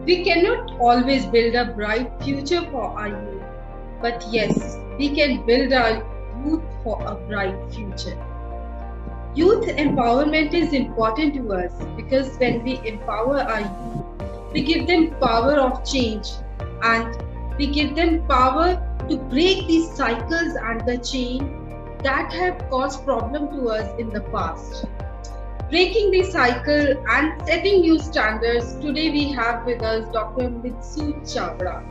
We cannot always build a bright future for our youth, but yes, we can build our youth for a bright future. Youth empowerment is important to us because when we empower our youth, we give them power of change and we give them power to break these cycles and the chain that have caused problem to us in the past. Breaking the cycle and setting new standards, today we have with us Dr. Mitsu Chavda,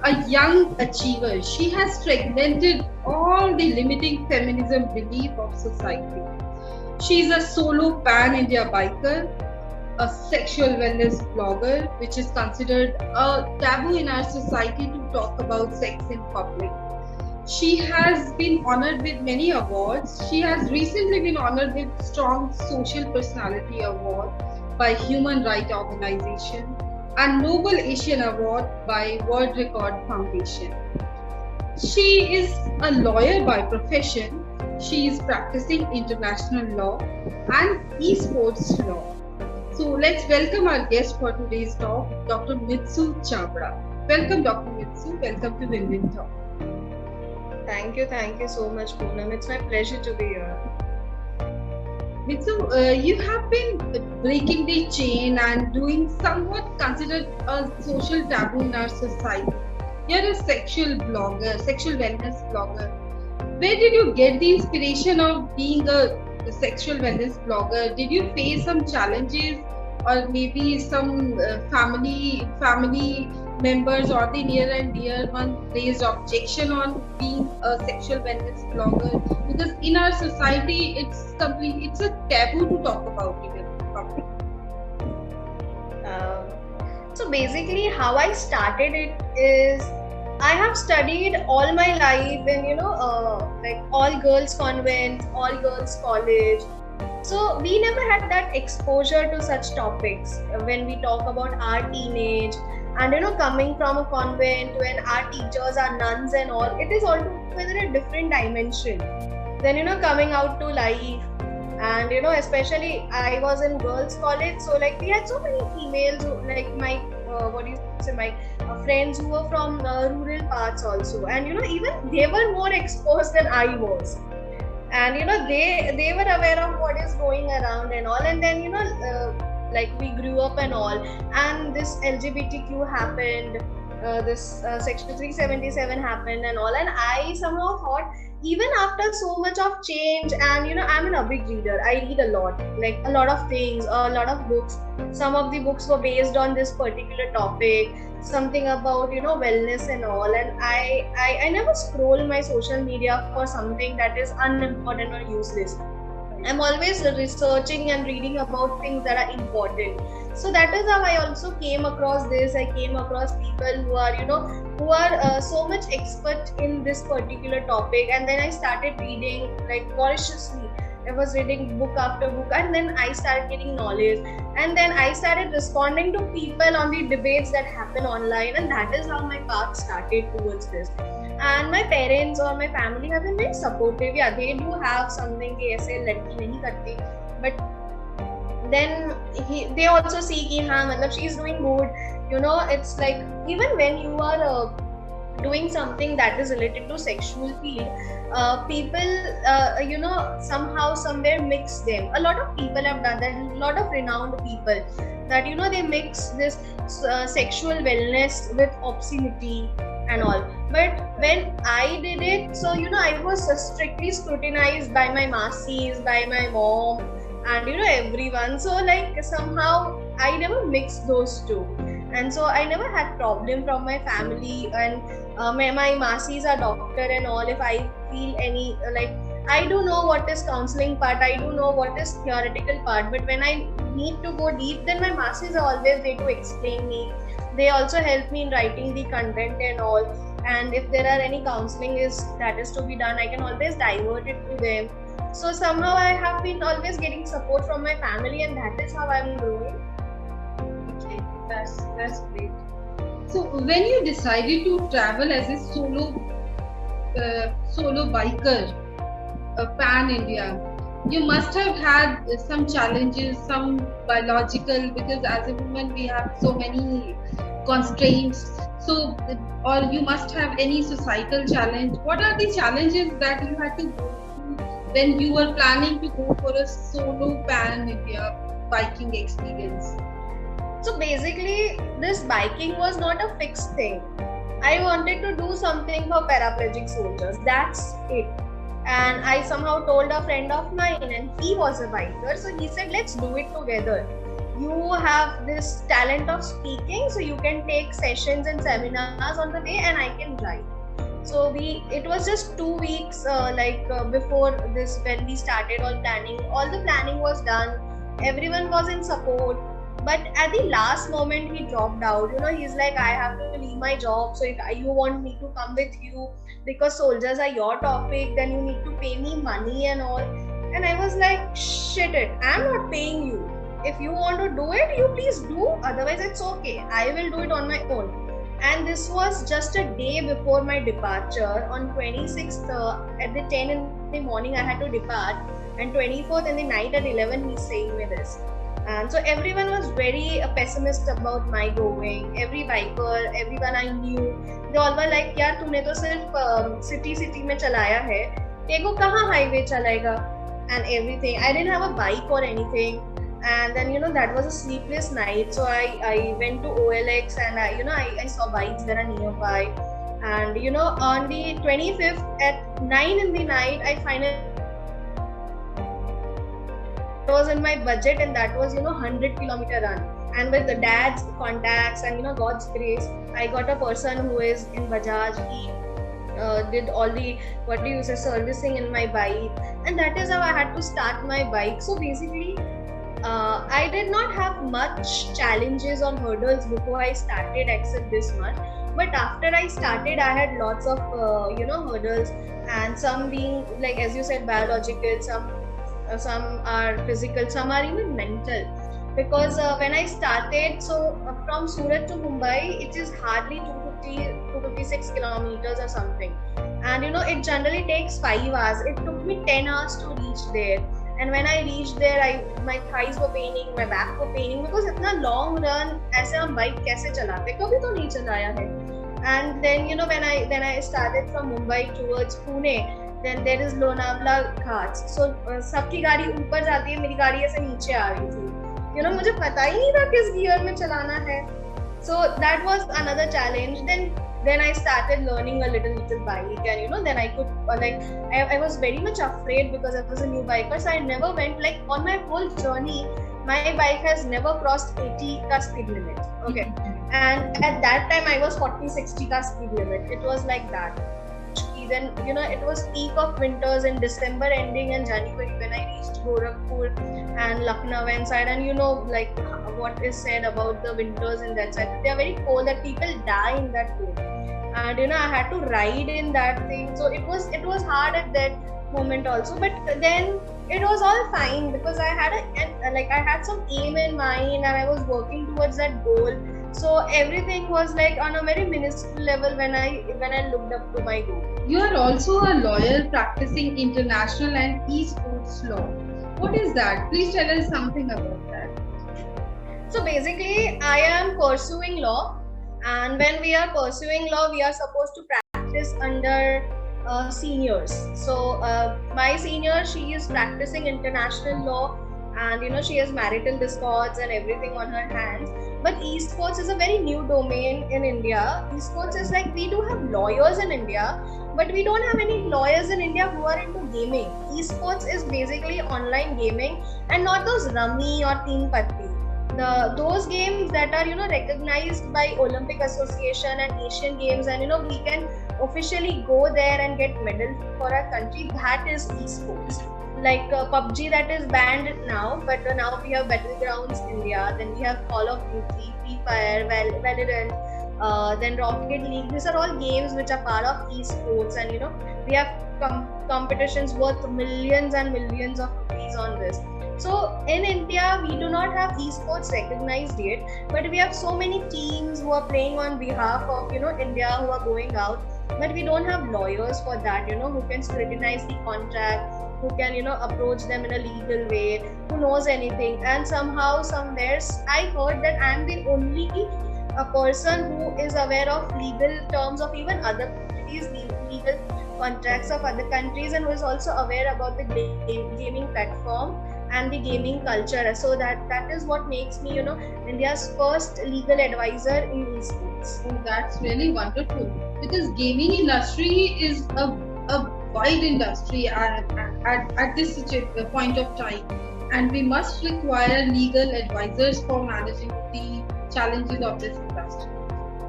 a young achiever. She has fragmented all the limiting feminism belief of society. She is a solo pan-India biker, a sexual wellness blogger, which is considered a taboo in our society to talk about sex in public. She has been honored with many awards. She has recently been honored with Strong Social Personality Award by Human Rights Organization and Noble Asian Award by World Record Foundation. She is a lawyer by profession. She is practicing international law and esports law. So let's welcome our guest for today's talk, Dr. Mitsu Chavda. Welcome, Dr. Mitsu. Welcome to Win-Win Talk. Thank you so much, Poonam. It's my pleasure to be here. Mitsu, you have been breaking the chain and doing somewhat considered a social taboo in our society. You're a sexual blogger, sexual wellness blogger. Where did you get the inspiration of being a sexual wellness blogger? Did you face some challenges or maybe some family members or the near and dear one raised objection on being a sexual wellness blogger? Because in our society it's a taboo to talk about it in public. So basically how I started it is I have studied all my life in like all girls convent, all girls college. So we never had that exposure to such topics when we talk about our teenage and coming from a convent when our teachers are nuns and all, it is altogether a different dimension. Then coming out to life and especially I was in girls college, so like we had so many females who, like my my friends who were from rural parts also, and even they were more exposed than I was, and they were aware of what is going around and all, and then like we grew up and all, and this LGBTQ happened, this section 377 happened and all, and I somehow thought even after so much of change, and I'm a big reader, I read a lot, like a lot of things, a lot of books. Some of the books were based on this particular topic, something about wellness and all, and I never scroll my social media for something that is unimportant or useless. I'm always researching and reading about things that are important. So that is how I also came across this. I came across people who are so much expert in this particular topic, and then I started reading like voraciously. I was reading book after book, and then I started getting knowledge, and then I started responding to people on the debates that happen online, and that is how my path started towards this. And my parents or my family have been very supportive. Yeah, they do have something कि ऐसे लड़की नहीं करती, but then they also see कि हाँ मतलब she is doing good. It's like even when you are doing something that is related to sexual field, people somehow somewhere mix them. A lot of people have done that, a lot of renowned people that they mix this sexual wellness with obscenity and all. But when I did it, so I was strictly scrutinized by my masses, by my mom, and everyone. So like somehow I never mixed those two, and so I never had problem from my family, and my masses are doctor and all. If I feel any like, I do know what is counseling part, I do know what is theoretical part, but when I need to go deep, then my masses are always there to explain me. They also help me in writing the content and all, and if there are any counseling that is to be done, I can always divert it to them. So somehow I have been always getting support from my family, and that is how I'm growing. Okay, that's great. So when you decided to travel as a solo biker, pan India, You must have had some challenges, some biological, because as a woman we have so many constraints. So, or you must have any societal challenge. What are the challenges that you had to go through when you were planning to go for a solo pan India biking experience? So basically, this biking was not a fixed thing. I wanted to do something for paraplegic soldiers. That's it. And I somehow told a friend of mine, and he was a biker. So he said, let's do it together. You have this talent of speaking, so you can take sessions and seminars on the way, and I can drive. So it was just 2 weeks before this when we started all planning. All the planning was done. Everyone was in support. But at the last moment, he dropped out. He's like, I have to leave my job. So if you want me to come with you because soldiers are your topic, then you need to pay me money and all. And I was like, shit it, I'm not paying you. If you want to do it, you please do. Otherwise, it's okay. I will do it on my own. And this was just a day before my departure. On 26th at the 10 in the morning, I had to depart. And 24th in the night at 11, he's saying me this. And so everyone was very pessimist about my going. Every biker, everyone I knew, they all were like, यार तूने तो सिर्फ city में चलाया है, तेको कहाँ highway चलाएगा and everything. I didn't have a bike or anything. And then that was a sleepless night. So I went to OLX and I saw bikes that are nearby. And on the 25th at 9 in the night, I finally was in my budget, and that was 100-kilometer run. And with the dad's contacts and God's grace, I got a person who is in Bajaj. He did all the servicing in my bike, and that is how I had to start my bike. So basically, I did not have much challenges or hurdles before I started, except this much. But after I started, I had lots of hurdles, and some being like, as you said, biological, some are physical, some are even mental. Because when I started, so from Surat to Mumbai, it is hardly 256 kilometers or something. And it generally takes 5 hours. It took me 10 hours to reach there. And when I reached there, my thighs were paining, my back were paining, because इतना long run ऐसे हम bike कैसे चलाते, कभी तो नहीं चलाया है. And then when I started from Mumbai towards Pune, then there is Lonavala Ghats. So सबकी गाड़ी ऊपर जाती है, मेरी गाड़ी ऐसे नीचे आ रही थी. मुझे पता ही नहीं था किस गियर में चलाना है. So that was another challenge. Then I started learning a little bike, and then I could I was very much afraid because I was a new biker. So I never went, like, on my whole journey, my bike has never crossed 80 ka speed limit. Okay. And at that time I was 40-60 ka speed limit. It was like that. Then it was peak of winters in December ending and January when I reached Gorakhpur and Lucknow and side, and like what is said about the winters in that side, they are very cold, that people die in that cold. And I had to ride in that thing, so it was hard at that moment also. But then it was all fine because I had some aim in mind and I was working towards that goal. So everything was like on a very minuscule level when I looked up to my goal. You are also a lawyer practicing international and esports law. What is that? Please tell us something about that. So basically, I am pursuing law, and when we are pursuing law, we are supposed to practice under seniors. So my senior, she is practicing international law, and she has marital discords and everything on her hands. But esports is a very new domain in India. Esports is like, we do have lawyers in India, but we don't have any lawyers in India who are into gaming. Esports is basically online gaming, and not those Rummy or Teen Patti. Those games that are recognized by Olympic Association and Asian Games, and we can officially go there and get medal for our country. That is esports. Like PUBG, that is banned now, but now we have Battlegrounds India, then we have Call of Duty, Free Fire, Valorant, then Rocket League. These are all games which are part of esports, and we have competitions worth millions and millions of rupees on this. So in India, we do not have esports recognized yet, but we have so many teams who are playing on behalf of India, who are going out, but we don't have lawyers for that, who can scrutinize the contract, who can approach them in a legal way, who knows anything. And somehow somewhere I heard that I'm the only a person who is aware of legal terms of even other countries, legal contracts of other countries, and who is also aware about the gaming platform and the gaming culture. So that is what makes me India's first legal advisor in esports. Oh, that's really wonderful, because gaming industry is a wide industry at this point of time, and we must require legal advisors for managing the challenges of this industry.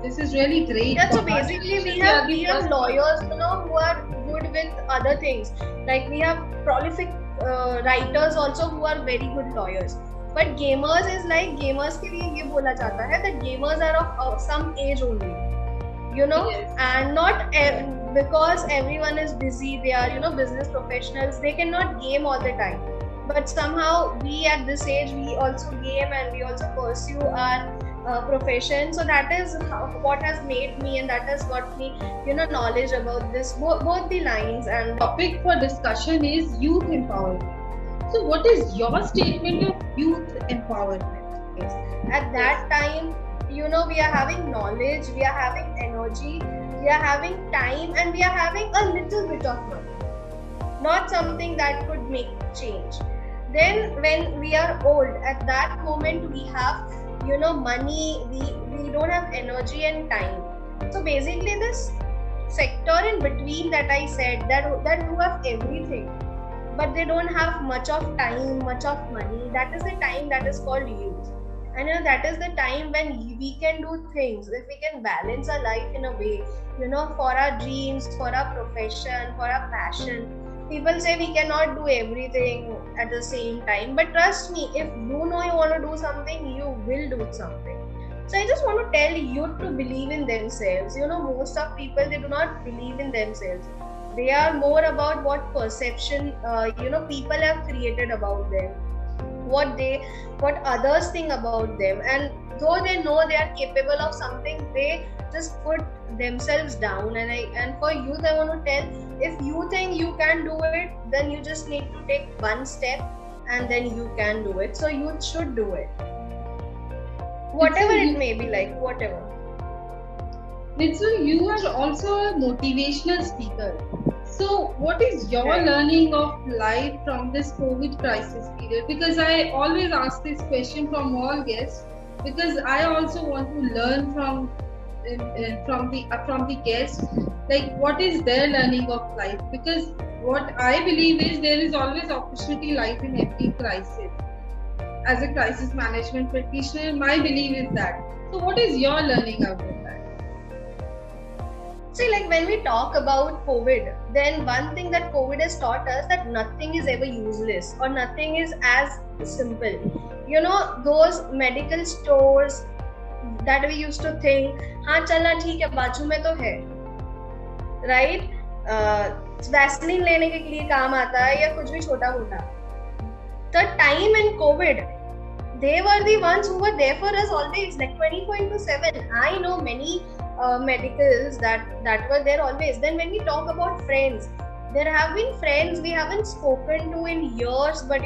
This is really great. Yeah, so basically we have lawyers who are good with other things. Like we have prolific writers also who are very good lawyers. But gamers is like, gamers के लिए ये बोला जाता है that gamers are of some age only, Yes. and not because everyone is busy, they are business professionals, they cannot game all the time. But somehow we at this age, we also game and we also pursue our profession. So that is what has made me, and that has got me knowledge about this, both the lines. And Topic for discussion is youth empowerment. So what is your statement of youth empowerment? at that time, we are having knowledge, we are having energy, we are having time, and we are having a little bit of money, not something that could make change. Then when we are old, at that moment we have money, we don't have energy and time. So basically this sector in between that I said, that who have everything but they don't have much of time, much of money, that is the time that is called youth. And that is the time when we can do things, if we can balance our life in a way, for our dreams, for our profession, for our passion. People say we cannot do everything at the same time, but trust me, if you know you want to do something, you will do something. So I just want to tell youth to believe in themselves. Most of people, they do not believe in themselves. They are more about what perception people have created about them, what others think about them. And though they know they are capable of something, they just put themselves down. And for youth, I want to tell, if you think you can do it, then you just need to take one step and then you can do it. So youth should do it, whatever it may be, like whatever. Nitsu, you are also a motivational speaker. So what is your Right. learning of life from this COVID crisis period? Because I always ask this question from all guests, because I also want to learn from the guests, like what is their learning of life. Because what I believe is there is always opportunity life in every crisis. As a crisis management practitioner, my belief is that. So what is your learning out of that? See, like when we talk about COVID, then one thing that COVID has taught us, that nothing is ever useless or nothing is as simple. Those medical stores that we used to think, हाँ चलना ठीक है, बाजू में तो है, right? Vaseline लेने के लिए काम आता है या कुछ भी छोटा मोटा. The time in COVID, they were the ones who were there for us always, like 24/7. I know many medicals that were there always. Then when we talk about friends, there have been friends we haven't spoken to in years, but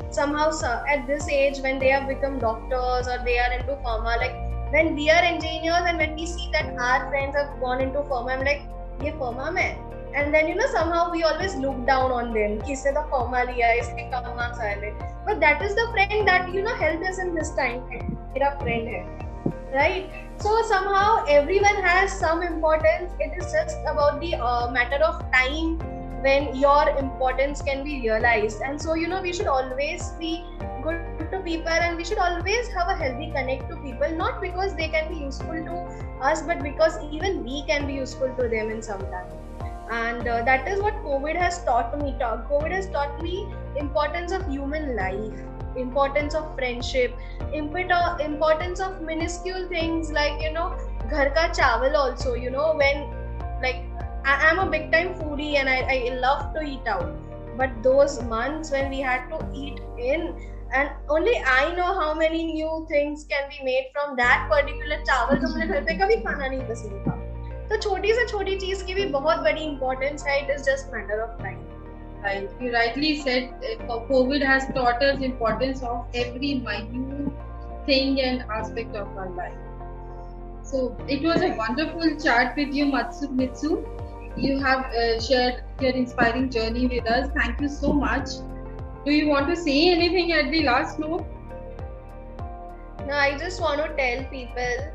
somehow at this age, when they have become doctors or they are into pharma, like when we are engineers and when we see that our friends have gone into pharma, I'm like, ye pharma mein. And then somehow we always look down on them, कि इसने तो pharma लिया है, इसके कम marks आए थे. But that is the friend that helped us in this time. मेरा friend है, right? So somehow everyone has some importance. It is just about the matter of time when your importance can be realized. And so we should always be good to people, and we should always have a healthy connect to people, not because they can be useful to us, but because even we can be useful to them in some time. And that is what COVID has taught me. COVID has taught me importance of human life, importance of friendship, importance of minuscule things like ghar ka chawal also. When like I'm a big time foodie and I love to eat out, but those months when we had to eat in, and only I know how many new things can be made from that particular chawal जो मुझे घर पे कभी खाना नहीं पसंद था. तो छोटी से छोटी चीज की भी बहुत बड़ी इंपॉर्टेंस है. It is just matter of time. Right. You rightly said COVID has taught us importance of every minute thing and aspect of our life. So it was a wonderful chat with you, Mitsu. You have shared your inspiring journey with us. Thank you so much. Do you want to say anything at the last note? No, I just want to tell people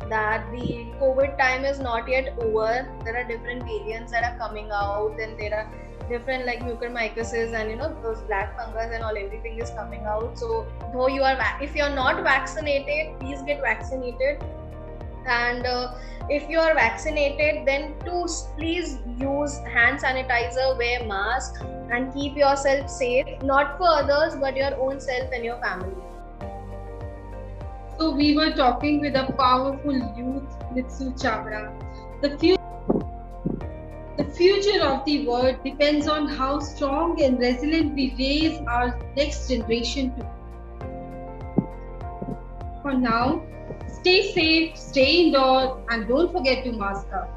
that the COVID time is not yet over. There are different variants that are coming out, and there are different like mucormycosis and those black fungus and all. Everything is coming out. So though you are, if you are not vaccinated, please get vaccinated. And if you are vaccinated, then please use hand sanitizer, wear mask, and keep yourself safe. Not for others, but your own self and your family. So we were talking with a powerful youth, Mitsu Chavda. The future of the world depends on how strong and resilient we raise our next generation to be. For now, stay safe, stay indoors, and don't forget to mask up.